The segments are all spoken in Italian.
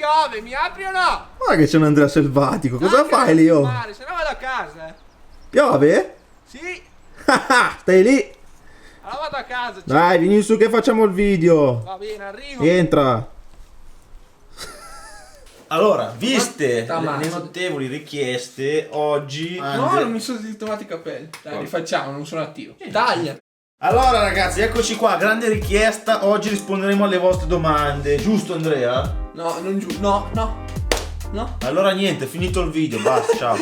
piove, mi apri o no? Guarda che c'è un Andrea selvatico, cosa Dai, fai che Leo? mare, se no vado a casa. Piove? Sì, Stai lì? allora vado a casa. Dai, vieni su che facciamo il video. Va bene, arrivo. Entra. Allora, viste Sta le mazza. notevoli richieste, oggi No, non mi sono ritrovati i capelli. Dai, rifacciamo, non sono attivo. Taglia. Allora ragazzi, eccoci qua, grande richiesta, oggi risponderemo alle vostre domande, giusto Andrea? No, non giù. No, no. No. Allora niente, finito il video, basta, ciao.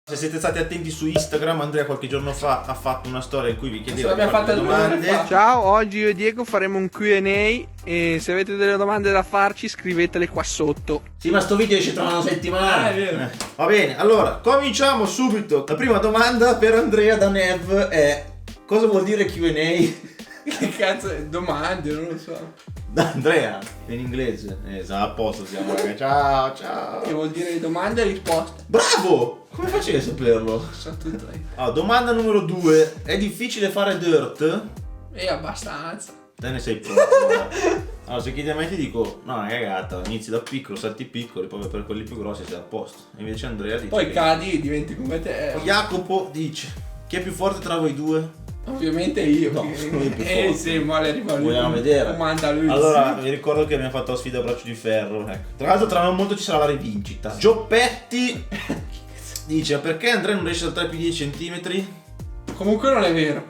Se siete stati attenti su Instagram, Andrea qualche giorno fa ha fatto una storia in cui vi chiedeva di l'abbiamo fare delle fatta 2 ore domande. fa. Ciao, oggi io e Diego faremo un Q&A e se avete delle domande da farci scrivetele qua sotto. Sì, ma sto video esce tra una settimana. È vero. Va bene, allora, cominciamo subito. La prima domanda per Andrea da Nev è: cosa vuol dire Q&A? Che cazzo è? Domande, non lo so. Da Andrea, in inglese. Esatto, a posto siamo ragazzi. Ciao, ciao. Che vuol dire domande e risposte. Bravo! Come facevi a saperlo? Sono tutte lì. Allora, domanda numero 2. È difficile fare dirt? E abbastanza. Te ne sei pronto? Allora, se chiedi a me ti dico, no, una cagata, inizi da piccolo, salti piccoli, poi per quelli più grossi sei a posto. E invece Andrea dice Poi che- cadi e diventi come te. Jacopo dice, chi è più forte tra voi due? Ovviamente io. No, che- lui è più forte. sì, ma le arriva lui. Vogliamo vedere. Comanda lui. Allora, vi ricordo che abbiamo fatto la sfida a braccio di ferro. Ecco. Tra l'altro, tra non molto ci sarà la rivincita. Gioppetti dice: perché Andrea non riesce a saltare più di 10 cm? Comunque non è vero.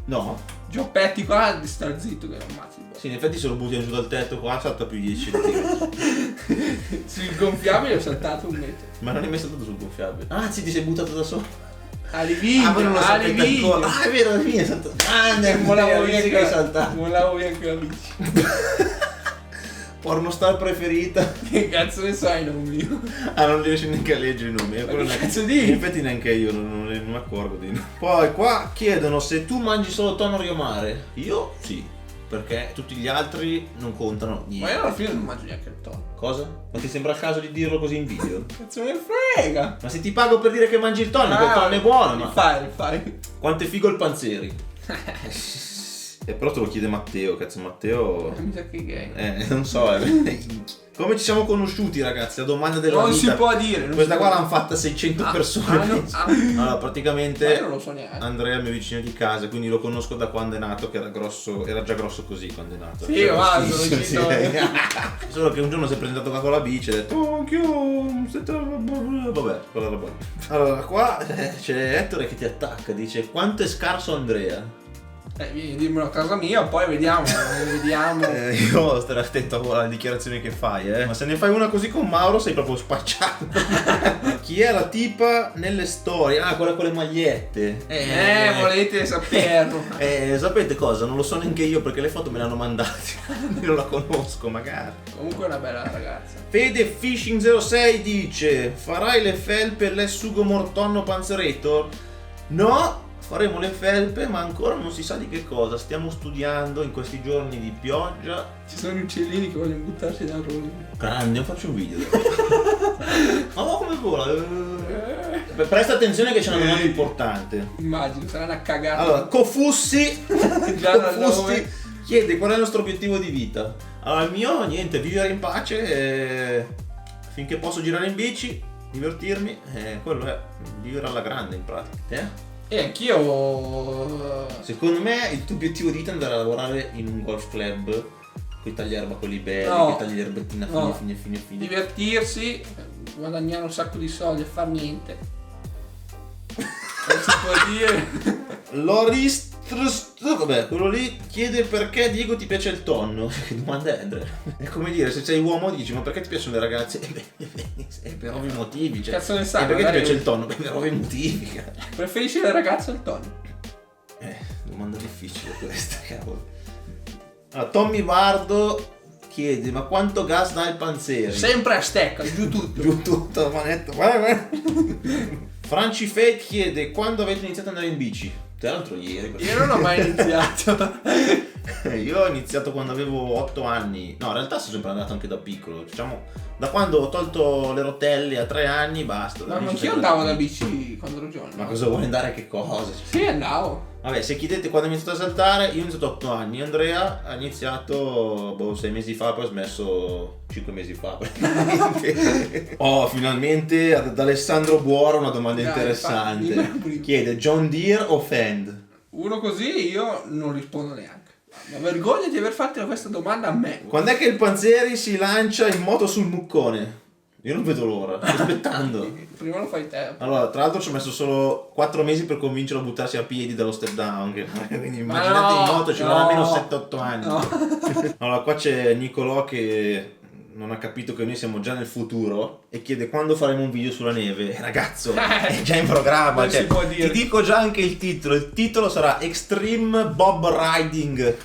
No. Gioppetti qua, sta zitto che non ammazzi il boss. Sì, in effetti se lo butti giù dal tetto qua salta più di 10 cm. Sul gonfiabile ho saltato 1 metro. Ma non è mai saltato sul gonfiabile. Ah, sì, ti sei buttato da solo. Ali video, voi non lo Ali sapete video. ancora. Ah, è vero, alla fine è saltato. Grande, Volavo via che hai saltato. Volavo via anche la bici. Pornostar preferita. Che cazzo ne sai, non mio? Ah, non riesci neanche a leggere i nomi. Ma che cazzo dici? In effetti neanche io, non mi accorgo di. Poi qua chiedono se tu mangi solo tonno riomare. Io sì, perché tutti gli altri non contano Ma io niente. alla fine non mangio neanche il tonno. Cosa? Ma ti sembra a caso di dirlo così in video? Cazzo me ne frega. Ma se ti pago per dire che mangi il tonno, che il tonno è buono, ma... Rifai. Quanto è figo il panzeri? E però te lo chiede Matteo, cazzo Matteo... Mi sa che è gay. Non so, come ci siamo conosciuti ragazzi? La domanda della Non vita. si può dire. non Questa si qua può l'hanno fatta 600 dire. persone. no, penso. Allora, Ma praticamente io non lo so neanche. Andrea è il mio vicino di casa, quindi lo conosco da quando è nato, che era grosso, era già grosso così quando è nato. Sì, Cioè, va, sì, sono sì, vicino. Solo che un giorno si è presentato qua con la bici e ha detto oh, anch'io, vabbè, quella roba. Allora, qua c'è Ettore che ti attacca, dice quanto è scarso Andrea? Vieni a dirmelo a casa mia, poi vediamo. Vediamo. Io starei attento alle dichiarazioni che fai, Ma se ne fai una così con Mauro sei proprio spacciato. Chi è la tipa nelle storie? Ah, quella con le magliette. Volete saperlo. Sapete cosa? Non lo so neanche io perché le foto me le hanno mandate. Io non la conosco, magari. Comunque è una bella ragazza. Fede Fishing 06 dice: farai le felpe le sugo mortonno panzeretto? No, faremo le felpe, ma ancora non si sa di che cosa. Stiamo studiando in questi giorni di pioggia. Ci sono gli uccellini che vogliono buttarsi dal rullo. Grande, faccio un video. Ma come vola? Presta attenzione che c'è una domanda importante. Immagino, sarà una cagata. Allora, Cofussi Già dal Cofussi nome. chiede qual è il nostro obiettivo di vita. Allora, il mio, niente, vivere in pace finché posso girare in bici, divertirmi, quello è vivere alla grande in pratica. E anch'io. Secondo me il tuo obiettivo di vita è andare a lavorare in un golf club con i taglierba quelli belli, No. che tagli l'erbettina No. fine. Divertirsi, guadagnare un sacco di soldi e far niente. Non si può dire. Loris, vabbè, quello lì chiede perché Diego ti piace il tonno. Che domanda è, Andrea? È come dire, se sei uomo dici ma perché ti piacciono le ragazze? Per ovvi motivi, cioè. Cazzo ne sai, E perché ti magari- piace il tonno? Per ovvi motivi, cazzo. Preferisci le ragazze o il tonno? Domanda difficile questa, cavolo. Allora, Tommy Bardo chiede ma quanto gas dà il panzeri? Sempre a stecca, giù tutto. Giù tutto, manetto. Guarda. Franci Fate chiede quando avete iniziato ad andare in bici? Tra l'altro ieri. Io non ho mai iniziato. Io ho iniziato quando avevo 8 anni. No, in realtà sono sempre andato anche da piccolo. Diciamo, da quando ho tolto le rotelle a 3 anni, basta. Ma anch'io andavo da bici quando ero giovane. Ma cosa vuoi andare a che cosa? Sì, andavo. Vabbè, se chiedete quando ho iniziato a saltare, io ho iniziato 8 anni. Andrea ha iniziato 6 mesi fa, poi ha smesso 5 mesi fa. praticamente. Oh, finalmente ad Alessandro Buora una domanda Dai, interessante. fammi- Chiede John Deere o Fend? Uno così io non rispondo neanche. Ma vergogna di aver fatto questa domanda a me. Quando è che il Panzeri si lancia in moto sul muccone? Io non vedo l'ora, sto aspettando. Prima lo fai te. Allora, tra l'altro ci ho messo solo 4 mesi per convincerlo a buttarsi a piedi dallo step down. Quindi Ma immaginate no, in moto ci vorrà no. almeno 7-8 anni. No. Allora, qua c'è Nicolò che non ha capito che noi siamo già nel futuro e chiede quando faremo un video sulla neve. Ragazzo, è già in programma. Non Cioè, si può dire. ti dico già anche il titolo. Il titolo sarà Extreme Bob Riding.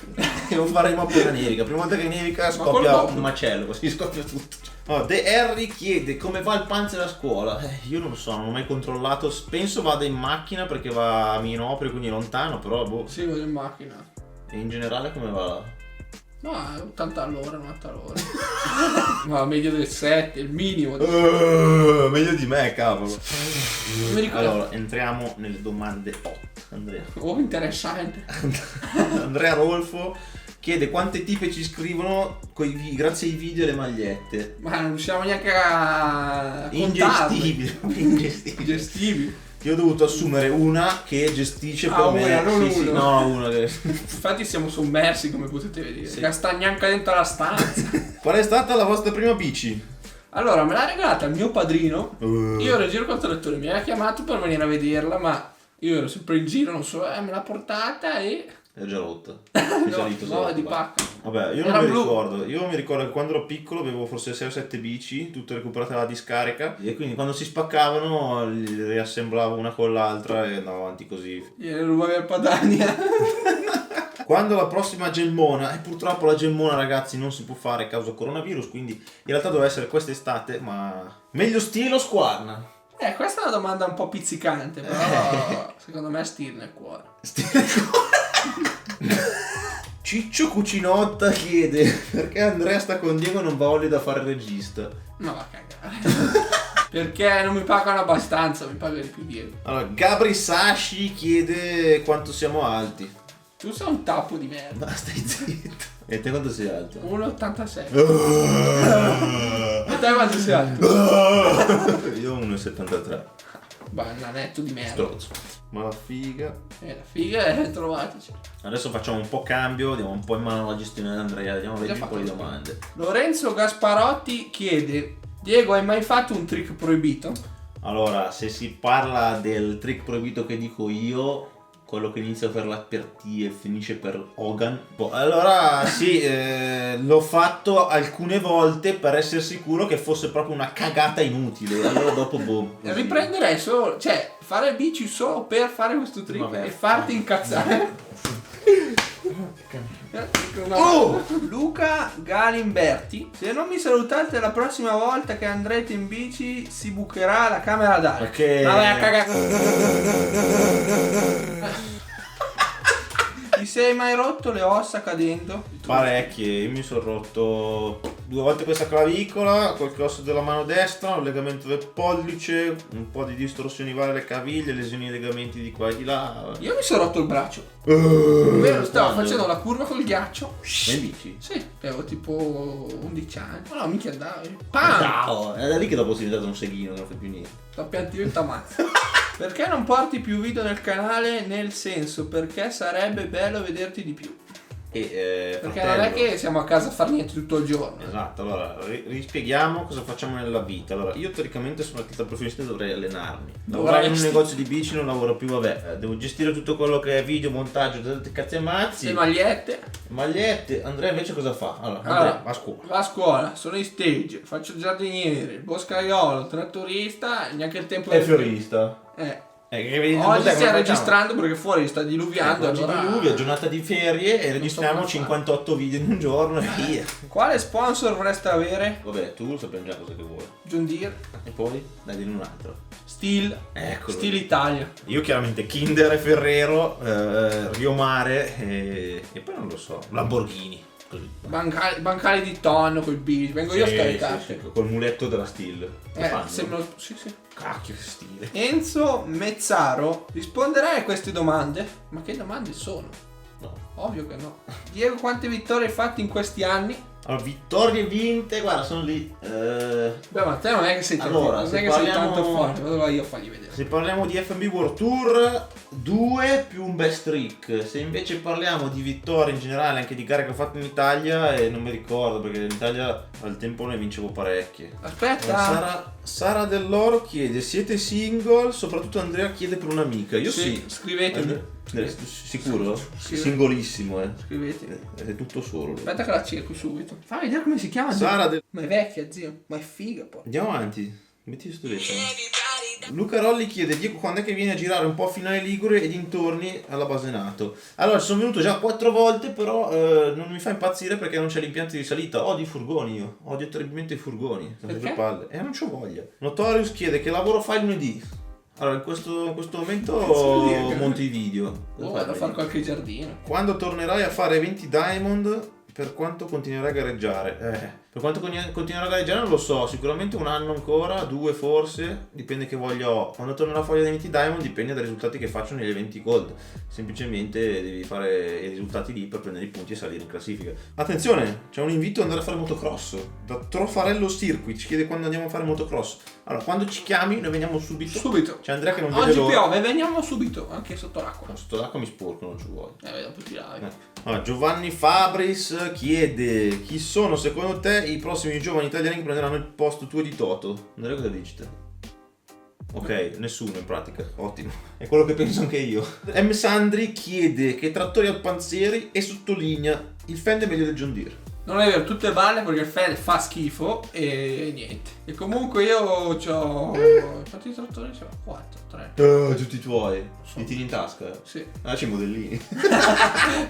E lo faremo appena nevica. Prima volta che nevica col scoppia Bob? un macello, così scoppia tutto. Oh, The Harry chiede come va il Panzer a scuola. Io non lo so, non ho mai controllato. Penso vada in macchina perché va a Minopoli, quindi lontano, però boh. Sì, vado in macchina. E in generale come va là? Ma 80 all'ora, 90 all'ora. Ma meglio del 7, il minimo. Meglio di me, cavolo. Non mi ricordo. Allora, entriamo nelle domande hot. Andrea. Oh, interessante. Andrea Rolfo chiede quante tipe ci scrivono grazie ai video e alle magliette. Ma non riusciamo neanche a Ingestibili. Ingestibili. Gestibili. Io ho dovuto assumere una che gestisce per me. una, non Sì, uno. no, una che... Infatti siamo sommersi, come potete vedere. Sì. Che sta neanche dentro la stanza. Qual è stata la vostra prima bici? Allora, me l'ha regalata il mio padrino. Io ero in giro col trattore, mi aveva chiamato per venire a vederla, ma io ero sempre in giro, non so, me l'ha portata e... È già rotta. No, è di pacca. Vabbè, io Era non mi blu. ricordo. Io mi ricordo che quando ero piccolo avevo forse 6 o 7 bici, tutte recuperate dalla discarica. E quindi quando si spaccavano li riassemblavo una con l'altra e andavo avanti così. Gliene rubavi al Padania. Quando la prossima gemmona, e purtroppo la gemmona ragazzi non si può fare a causa coronavirus, quindi in realtà doveva essere quest'estate, ma meglio stile o squarna? Questa è una domanda un po' pizzicante, però secondo me stile nel cuore. Ciccio Cucinotta chiede perché Andrea sta con Diego e non va Olli da fare il regista. No, va a cagare. Perché non mi pagano abbastanza, mi pagano di più Diego. Allora, Gabri Sashi chiede quanto siamo alti. Tu sei un tappo di merda. Ma stai zitto. E te quanto sei alto? 1,86. E te quanto sei alto? Io 1,73. Bananetto di merda. Strozzo. Ma la figa. La figa è trovateci. Adesso facciamo un po' cambio, diamo un po' in mano la gestione di Andrea, vediamo Già un po' di fatto. domande. Lorenzo Gasparotti chiede: Diego, hai mai fatto un trick proibito? Allora, se si parla del trick proibito che dico io, quello che inizia per la per T e finisce per Hogan. Allora sì, l'ho fatto alcune volte per essere sicuro che fosse proprio una cagata inutile. Allora dopo boh. così. Riprenderei solo, cioè, fare bici solo per fare questo trick Vabbè. e farti incazzare. Oh! Luca Galimberti: se non mi salutate la prossima volta che andrete in bici si bucherà la camera d'aria. Perché? Ma vai a cagare. Ti sei mai rotto le ossa cadendo? Parecchie, io mi sono rotto 2 volte questa clavicola, qualche osso della mano destra, un legamento del pollice, un po' di distorsioni varie alle caviglie, lesioni ai legamenti di qua e di là. Io mi sono rotto il braccio. Stavo Quando? facendo la curva col ghiaccio. In bici? Sì, avevo tipo 11 anni. No, minchia andavi. Pam! Ciao! È da lì che dopo sei diventato un seghino, non fai più niente. T'appiantivo il tamazzo. Perché non porti più video nel canale? Nel senso, perché sarebbe bello vederti di più. Perché non è che siamo a casa a far niente tutto il giorno. Esatto, allora rispieghiamo cosa facciamo nella vita. Allora, io teoricamente sono atleta professionista e dovrei allenarmi. Lavorare in un negozio di bici non lavoro più, vabbè. Devo gestire tutto quello che è video, montaggio, cazzi e mazzi. Le magliette. Magliette. Andrea invece cosa fa? Allora, Andrea va a scuola. Va a scuola, sono in stage, faccio il giardiniere, il boscaiolo, trattorista, neanche il tempo È fiorista. Oggi Oggi stiamo registrando perché fuori sta diluviando. Oggi Allora... diluvia, giornata di ferie e registriamo come fare. 58 video in un giorno e via. Quale sponsor vorreste avere? Vabbè, tu sappiamo già cosa che vuoi. John Deere, E poi dai di un altro. Steel, Eccolo. Steel Italia. Io chiaramente Kinder e Ferrero, Rio Mare e poi non lo so, Lamborghini. Così. Bancali di tonno col bici. Vengo io a scaricarti. Col muletto della Steel. Sembra... Sì. Cacchio, che stile. Enzo Mezzaro, risponderai a queste domande? Ma che domande sono? No. Ovvio che no. Diego, quante vittorie hai fatto in questi anni? Allora, vittorie vinte, guarda, sono lì. Beh, ma te non è che sei tanto, Allora, non se è che sei parliamo- tanto forte, vado io a fargli vedere. Se parliamo di FNB World Tour, 2 più un best trick. Se invece parliamo di vittorie in generale, anche di gare che ho fatto in Italia, non mi ricordo perché in Italia al tempo ne vincevo parecchie. Aspetta. Allora, Sara Dell'Oro chiede: siete single? Soprattutto Andrea chiede per un'amica. Io sì. Scrivetemi. Sicuro? Sì. Singolissimo, Scrivetemi. È tutto solo. Aspetta che la cerco subito. Fammi vedere come si chiama. Sara Del... Ma è vecchia, zio. Ma è figa poi. Andiamo avanti. Metti questo vetro. Luca Rolli chiede: Diego, quando è che vieni a girare un po' a Finale Ligure e dintorni alla Basenato? Allora, sono venuto già 4 volte, però non mi fa impazzire perché non c'è l'impianto di salita. Odio i furgoni io. Odio terribilmente i furgoni. Perché? Le palle. Non c'ho voglia. Notorious chiede: che lavoro fai lunedì? Allora, in questo momento monti i video. Vado a fare qualche giardino. Quando tornerai a fare eventi Diamond, per quanto continuerai a gareggiare? Per quanto continuerò a gareggiare non lo so, sicuramente un anno ancora, 2 forse, dipende che voglia ho. Quando tornerò a fare gli eventi Diamond dipende dai risultati che faccio negli eventi Gold. Semplicemente devi fare i risultati lì per prendere i punti e salire in classifica. Attenzione, c'è un invito ad andare a fare motocross. Da Trofarello Circuit ci chiede quando andiamo a fare motocross. Allora, quando ci chiami noi veniamo subito. Subito. C'è Andrea che non vede Oggi l'ora. piove, veniamo subito, anche sotto l'acqua. No, sotto l'acqua mi sporco, non ci vuoi. Dopo ti lavi. Allora, Giovanni Fabris chiede: chi sono secondo te i prossimi giovani italiani che prenderanno il posto tuo di Toto? Andrea, cosa dici te? Ok, nessuno in pratica, ottimo. È quello che penso anche io. M. Sandri chiede: che trattori alpanzeri e sottolinea: il Fend è meglio del John Deere. Non è vero, tutte balle perché il Fed fa schifo e niente. E comunque io c'ho... Quanti trattori ce l'ho? 4, 3. Tutti i tuoi. Li tiri in tasca? Sì. Ah, c'è i modellini.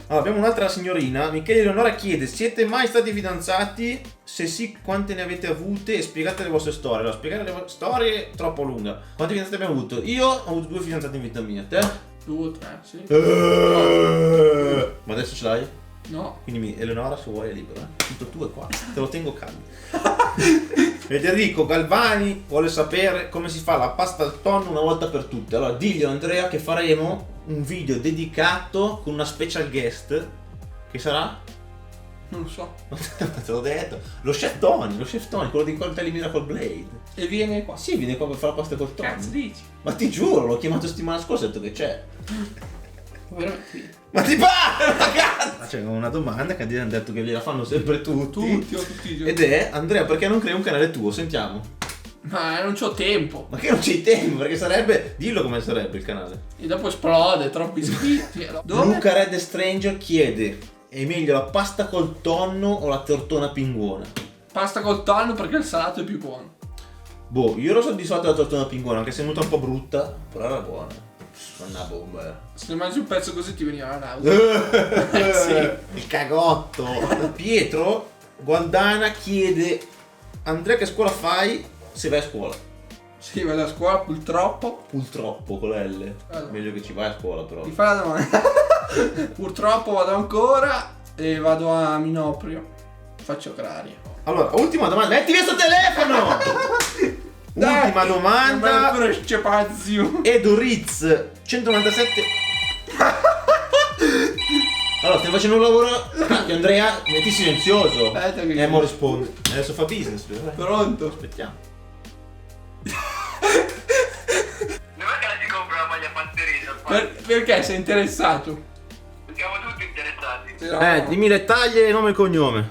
Allora, abbiamo un'altra signorina. Michele Eleonora chiede: siete mai stati fidanzati? Se sì, quante ne avete avute? E spiegate le vostre storie. Allora, spiegare le vostre storie è troppo lunga. Quanti fidanzati abbiamo avuto? Io ho avuto 2 fidanzati in vita mia. Te? 2, 3, sì. Ma adesso ce l'hai? No. Quindi Eleonora, se vuoi è libera. Tutto tu è qua. Te lo tengo caldo. Federico Galvani vuole sapere come si fa la pasta al tonno una volta per tutte. Allora diglielo Andrea che faremo un video dedicato con una special guest. Che sarà? Non lo so. Te l'ho detto. Lo chef Tony, quello di Coltelli Miracle Blade. E viene qua. Sì, viene qua per fare la pasta col tonno. Cazzo dici? Ma ti giuro, l'ho chiamato settimana scorsa e ho detto che c'è. Veramente. Ma ti pare? C'è una domanda che hanno detto che gliela fanno sempre tutti. Tutti i giorni. Ed è: Andrea, perché non crei un canale tuo? Sentiamo. Ma non c'ho tempo. Ma che non c'è tempo? Perché sarebbe. Dillo come sarebbe il canale. E dopo esplode, troppi iscritti. Dove? Luca Red Stranger chiede: è meglio la pasta col tonno o la tortona pinguona? Pasta col tonno perché il salato è più buono. Boh, io ero soddisfatto della tortona pinguona, anche se è venuta un po' brutta, però era buona. Una bomba. Se mangi un pezzo così ti veniva la nausea. Sì. Il cagotto. Pietro Gualdana chiede: Andrea, che scuola fai se vai a scuola? Sì, vado a scuola purtroppo. Purtroppo con la L. Allora. Meglio che ci vai a scuola però. Ti fai la domanda. Purtroppo vado ancora e vado a Minoprio. Faccio agraria. Allora, ultima domanda. Metti via sto telefono! Ultima domanda. Pure scepazio. Edo Riz 197. Allora, stiamo facendo un lavoro. Cacchio, Andrea, metti silenzioso. Aspetta che- mo risponde. Adesso fa business. Pronto? Aspettiamo. Dov'è che la si compra la maglia panzerina? Perché sei interessato? Siamo tutti interessati. Dimmi le taglie, nome e cognome.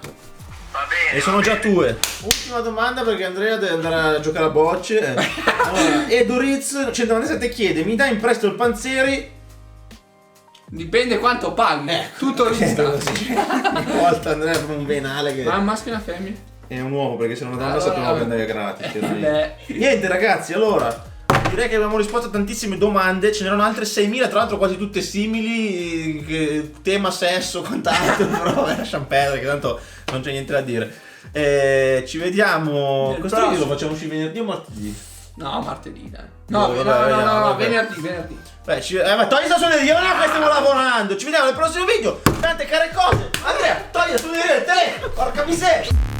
Va bene. E sono già tue. Ultima domanda perché Andrea deve andare a giocare a bocce. Allora, Edo Riz 197 chiede: mi dai in prestito il Panzeri? Dipende quanto paghi. Tutto lista. Una volta Andrea fa un venale che Ma è un maschio e una femmina? è un uomo, perché se non una donna Allora, sappiamo che vabbè. andare gratis. Beh. Niente ragazzi, allora direi che abbiamo risposto a tantissime domande. Ce n'erano altre 6.000, tra l'altro quasi tutte simili, tema sesso, quant'altro. Però lasciamo perdere che tanto non c'è niente da dire. Ci vediamo. Nel Questo video lo prossimo. facciamo uscire venerdì o martedì? No, martedì dai. No, No, vabbè. venerdì. Beh, ma togli sta sulle io non è che stiamo lavorando. Ci vediamo nel prossimo video. Tante care cose. Andrea, togli tu vieni te! Porca miseria!